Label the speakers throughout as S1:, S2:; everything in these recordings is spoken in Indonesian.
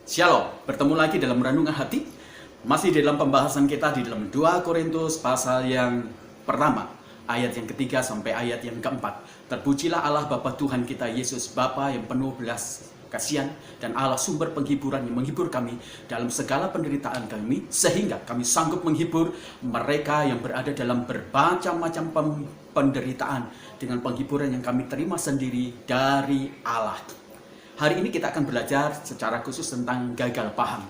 S1: Shalom, bertemu lagi dalam renungan hati. Masih dalam pembahasan kita di dalam 2 Korintus pasal yang pertama, ayat yang ketiga sampai ayat yang keempat. Terpujilah Allah Bapa Tuhan kita Yesus, Bapa yang penuh belas kasihan dan Allah sumber penghiburan yang menghibur kami dalam segala penderitaan kami, sehingga kami sanggup menghibur mereka yang berada dalam bermacam-macam penderitaan dengan penghiburan yang kami terima sendiri dari Allah. Hari ini kita akan belajar secara khusus tentang gagal paham.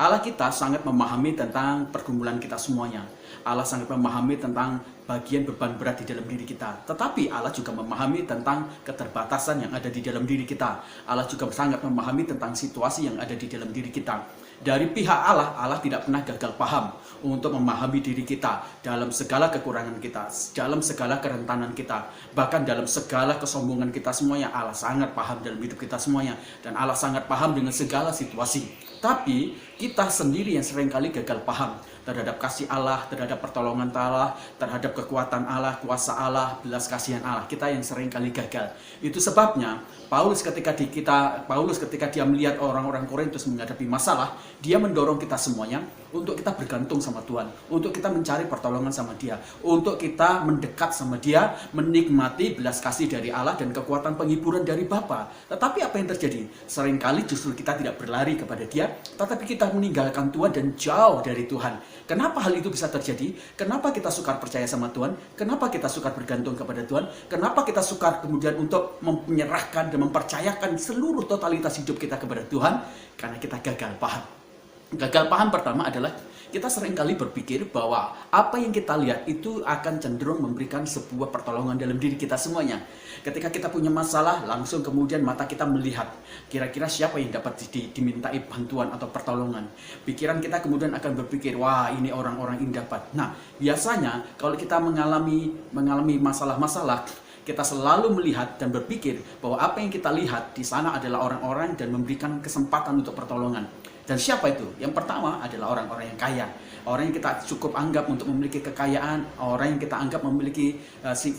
S1: Allah kita sangat memahami tentang pergumulan kita semuanya. Allah sangat memahami tentang bagian beban berat di dalam diri kita. Tetapi Allah juga memahami tentang keterbatasan yang ada di dalam diri kita. Allah juga sangat memahami tentang situasi yang ada di dalam diri kita. Dari pihak Allah, Allah tidak pernah gagal paham untuk memahami diri kita dalam segala kekurangan kita, dalam segala kerentanan kita, bahkan dalam segala kesombongan kita semuanya. Allah sangat paham dalam hidup kita semuanya, dan Allah sangat paham dengan segala situasi. Tapi kita sendiri yang seringkali gagal paham terhadap kasih Allah, terhadap pertolongan Allah, terhadap kekuatan Allah, kuasa Allah, belas kasihan Allah. Kita yang seringkali gagal. Itu sebabnya Paulus ketika dia melihat orang-orang Korintus menghadapi masalah, dia mendorong kita semuanya untuk kita bergantung sama Tuhan, untuk kita mencari pertolongan sama Dia, untuk kita mendekat sama Dia, menikmati belas kasih dari Allah dan kekuatan penghiburan dari Bapa. Tetapi apa yang terjadi? Seringkali justru kita tidak berlari kepada Dia, tetapi kita meninggalkan Tuhan dan jauh dari Tuhan. Kenapa hal itu bisa terjadi? Kenapa kita sukar percaya sama Tuhan? Kenapa kita sukar bergantung kepada Tuhan? Kenapa kita sukar kemudian untuk menyerahkan dan mempercayakan seluruh totalitas hidup kita kepada Tuhan? Karena kita gagal paham. Gagal paham pertama adalah kita seringkali berpikir bahwa apa yang kita lihat itu akan cenderung memberikan sebuah pertolongan dalam diri kita semuanya. Ketika kita punya masalah, langsung kemudian mata kita melihat kira-kira siapa yang dapat dimintai bantuan atau pertolongan. Pikiran kita kemudian akan berpikir, wah ini orang-orang yang dapat. Nah, biasanya kalau kita mengalami masalah-masalah, kita selalu melihat dan berpikir bahwa apa yang kita lihat di sana adalah orang-orang dan memberikan kesempatan untuk pertolongan. Dan siapa itu? Yang pertama adalah orang-orang yang kaya. Orang yang kita cukup anggap untuk memiliki kekayaan, orang yang kita anggap memiliki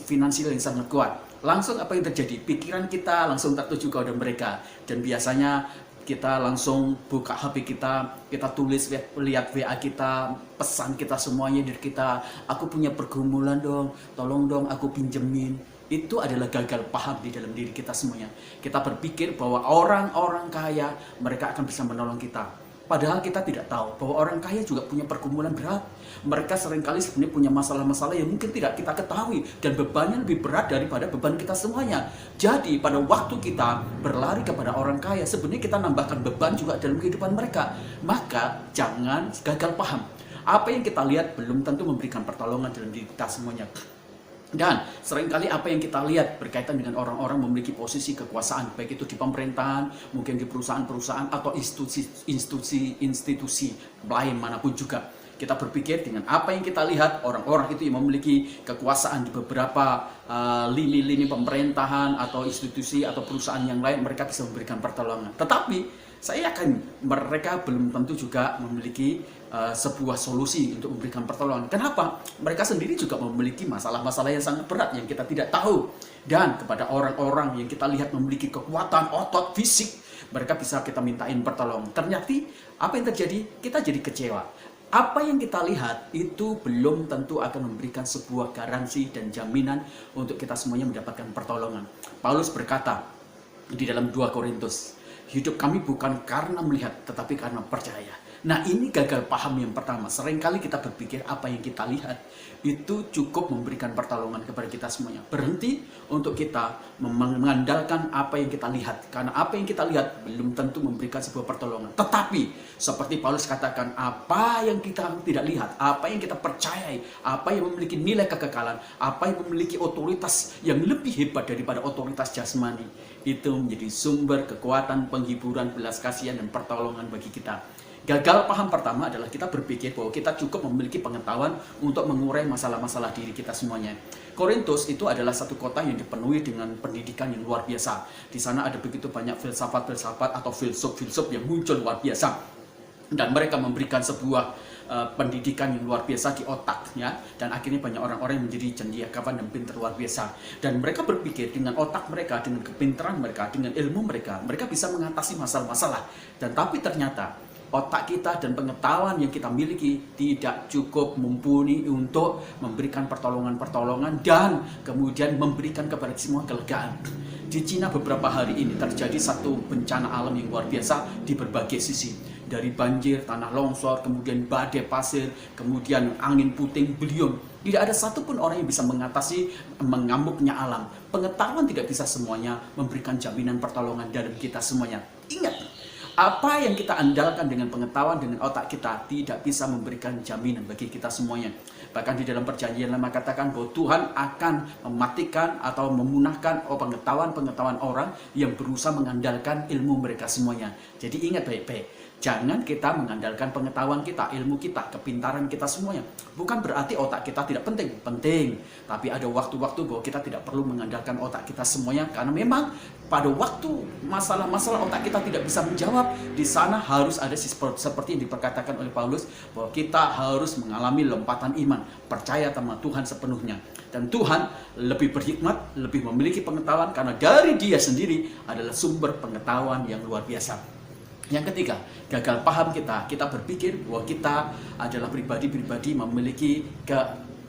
S1: finansial yang sangat kuat. Langsung apa yang terjadi? Pikiran kita langsung tertuju kepada mereka. Dan biasanya kita langsung buka HP kita tulis, lihat WA kita, pesan kita semuanya dari kita, aku punya pergumulan dong, tolong dong aku pinjemin. Itu adalah gagal paham di dalam diri kita semuanya. Kita berpikir bahwa orang-orang kaya mereka akan bisa menolong kita. Padahal kita tidak tahu bahwa orang kaya juga punya pergumulan berat. Mereka seringkali sebenarnya punya masalah-masalah yang mungkin tidak kita ketahui, dan bebannya lebih berat daripada beban kita semuanya. Jadi pada waktu kita berlari kepada orang kaya, sebenarnya kita nambahkan beban juga dalam kehidupan mereka. Maka jangan gagal paham. Apa yang kita lihat belum tentu memberikan pertolongan dalam diri kita semuanya. Dan seringkali apa yang kita lihat berkaitan dengan orang-orang memiliki posisi kekuasaan, baik itu di pemerintahan, mungkin di perusahaan-perusahaan atau institusi lain manapun juga. Kita berpikir dengan apa yang kita lihat, orang-orang itu yang memiliki kekuasaan di beberapa lini-lini pemerintahan atau institusi atau perusahaan yang lain, mereka bisa memberikan pertolongan. Tetapi saya yakin mereka belum tentu juga memiliki sebuah solusi untuk memberikan pertolongan. Kenapa? Mereka sendiri juga memiliki masalah-masalah yang sangat berat yang kita tidak tahu. Dan kepada orang-orang yang kita lihat memiliki kekuatan otot fisik, mereka bisa kita mintain pertolongan. Ternyata apa yang terjadi? Kita jadi kecewa. Apa yang kita lihat itu belum tentu akan memberikan sebuah garansi dan jaminan untuk kita semuanya mendapatkan pertolongan. Paulus berkata di dalam 2 Korintus, hidup kami bukan karena melihat, tetapi karena percaya. Nah, ini gagal paham yang pertama. Seringkali kita berpikir apa yang kita lihat itu cukup memberikan pertolongan kepada kita semuanya. Berhenti untuk kita mengandalkan apa yang kita lihat. Karena apa yang kita lihat belum tentu memberikan sebuah pertolongan. Tetapi, seperti Paulus katakan, apa yang kita tidak lihat, apa yang kita percayai, apa yang memiliki nilai kekekalan, apa yang memiliki otoritas yang lebih hebat daripada otoritas jasmani, itu menjadi sumber kekuatan, penghiburan, belas kasihan, dan pertolongan bagi kita. Gagal paham pertama adalah kita berpikir bahwa kita cukup memiliki pengetahuan untuk mengurai masalah-masalah diri kita semuanya. Korintus itu adalah satu kota yang dipenuhi dengan pendidikan yang luar biasa. Di sana ada begitu banyak filsafat-filsafat atau filsuf-filsuf yang muncul luar biasa. dan mereka memberikan sebuah pendidikan yang luar biasa di otaknya, dan akhirnya banyak orang-orang yang menjadi cendekiawan dan pintar luar biasa. Dan mereka berpikir dengan otak mereka, dengan kepintaran mereka, dengan ilmu mereka, mereka bisa mengatasi masalah-masalah. Dan tapi ternyata otak kita dan pengetahuan yang kita miliki tidak cukup mumpuni untuk memberikan pertolongan-pertolongan dan kemudian memberikan kepada semua kelegaan. Di Cina beberapa hari ini terjadi satu bencana alam yang luar biasa di berbagai sisi. Dari banjir, tanah longsor, kemudian badai pasir, kemudian angin puting beliung. Tidak ada satupun orang yang bisa mengatasi mengamuknya alam. Pengetahuan tidak bisa semuanya memberikan jaminan pertolongan dari kita semuanya. Ingat, apa yang kita andalkan dengan pengetahuan, dengan otak kita, tidak bisa memberikan jaminan bagi kita semuanya. Bahkan di dalam perjanjian lama katakan bahwa Tuhan akan mematikan atau memunahkan pengetahuan-pengetahuan orang yang berusaha mengandalkan ilmu mereka semuanya. Jadi ingat baik-baik. Jangan kita mengandalkan pengetahuan kita, ilmu kita, kepintaran kita semuanya. Bukan berarti otak kita tidak penting. Penting. Tapi ada waktu-waktu bahwa kita tidak perlu mengandalkan otak kita semuanya. Karena memang pada waktu masalah-masalah otak kita tidak bisa menjawab, di sana harus ada seperti yang diperkatakan oleh Paulus, bahwa kita harus mengalami lompatan iman. Percaya sama Tuhan sepenuhnya. Dan Tuhan lebih berhikmat, lebih memiliki pengetahuan, karena dari Dia sendiri adalah sumber pengetahuan yang luar biasa. Yang ketiga, gagal paham kita berpikir bahwa kita adalah pribadi-pribadi memiliki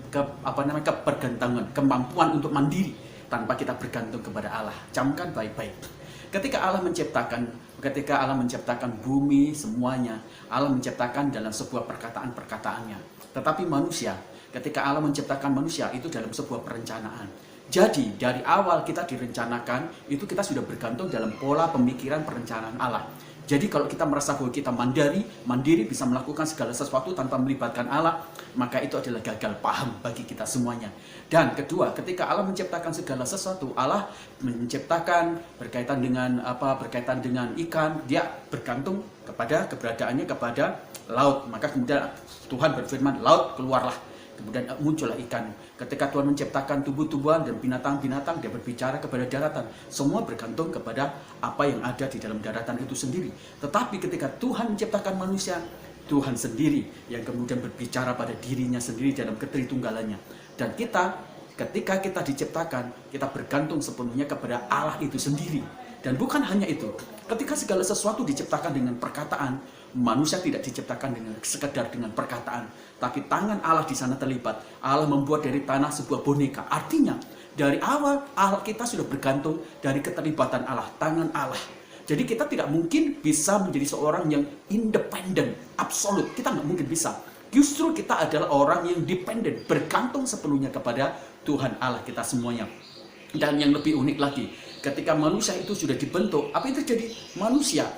S1: kebergantungan, kemampuan untuk mandiri tanpa kita bergantung kepada Allah. Camkan baik-baik. Ketika Allah menciptakan bumi semuanya, Allah menciptakan dalam sebuah perkataan-perkataannya. Tetapi manusia, ketika Allah menciptakan manusia itu dalam sebuah perencanaan. Jadi dari awal kita direncanakan, itu kita sudah bergantung dalam pola pemikiran perencanaan Allah. Jadi kalau kita merasa bahwa kita mandiri bisa melakukan segala sesuatu tanpa melibatkan Allah, maka itu adalah gagal paham bagi kita semuanya. Dan kedua, ketika Allah menciptakan segala sesuatu, Allah menciptakan berkaitan dengan ikan, dia bergantung kepada keberadaannya kepada laut. Maka kemudian Tuhan berfirman, laut keluarlah. Kemudian muncullah ikan. Ketika Tuhan menciptakan tubuh-tubuhan dan binatang-binatang, Dia berbicara kepada daratan. Semua bergantung kepada apa yang ada di dalam daratan itu sendiri. Tetapi ketika Tuhan menciptakan manusia, Tuhan sendiri yang kemudian berbicara pada dirinya sendiri dalam ketritunggalannya. Dan ketika kita diciptakan, kita bergantung sepenuhnya kepada Allah itu sendiri. Dan bukan hanya itu, ketika segala sesuatu diciptakan dengan perkataan, manusia tidak diciptakan sekedar dengan perkataan, tapi tangan Allah di sana terlibat. Allah membuat dari tanah sebuah boneka. Artinya, dari awal Allah kita sudah bergantung dari keterlibatan Allah, tangan Allah. Jadi kita tidak mungkin bisa menjadi seorang yang independen, absolut. Kita nggak mungkin bisa. Justru kita adalah orang yang dependen, bergantung sepenuhnya kepada Tuhan Allah kita semuanya. Dan yang lebih unik lagi, ketika manusia itu sudah dibentuk, apa yang terjadi? Manusia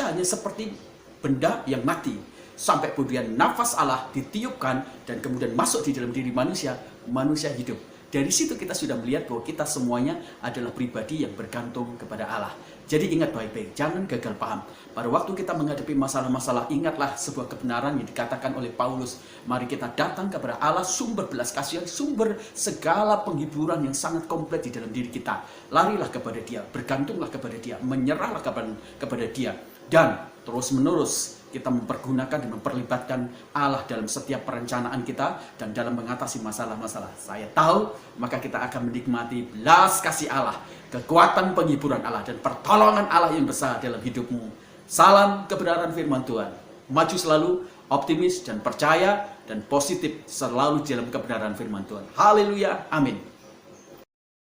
S1: hanya seperti benda yang mati. Sampai kemudian nafas Allah ditiupkan dan kemudian masuk di dalam diri manusia hidup. Dari situ kita sudah melihat bahwa kita semuanya adalah pribadi yang bergantung kepada Allah. Jadi ingat baik-baik, jangan gagal paham. Pada waktu kita menghadapi masalah-masalah, ingatlah sebuah kebenaran yang dikatakan oleh Paulus. Mari kita datang kepada Allah, sumber belas kasihan, sumber segala penghiburan yang sangat komplit di dalam diri kita. Larilah kepada Dia, bergantunglah kepada Dia, menyerahlah kepada Dia. Dan terus-menerus kita mempergunakan dan memperlibatkan Allah dalam setiap perencanaan kita dan dalam mengatasi masalah-masalah. Saya tahu, maka kita akan menikmati belas kasih Allah, kekuatan penghiburan Allah, dan pertolongan Allah yang besar dalam hidupmu. Salam kebenaran firman Tuhan. Maju selalu, optimis dan percaya dan positif selalu dalam kebenaran firman Tuhan. Haleluya, amin.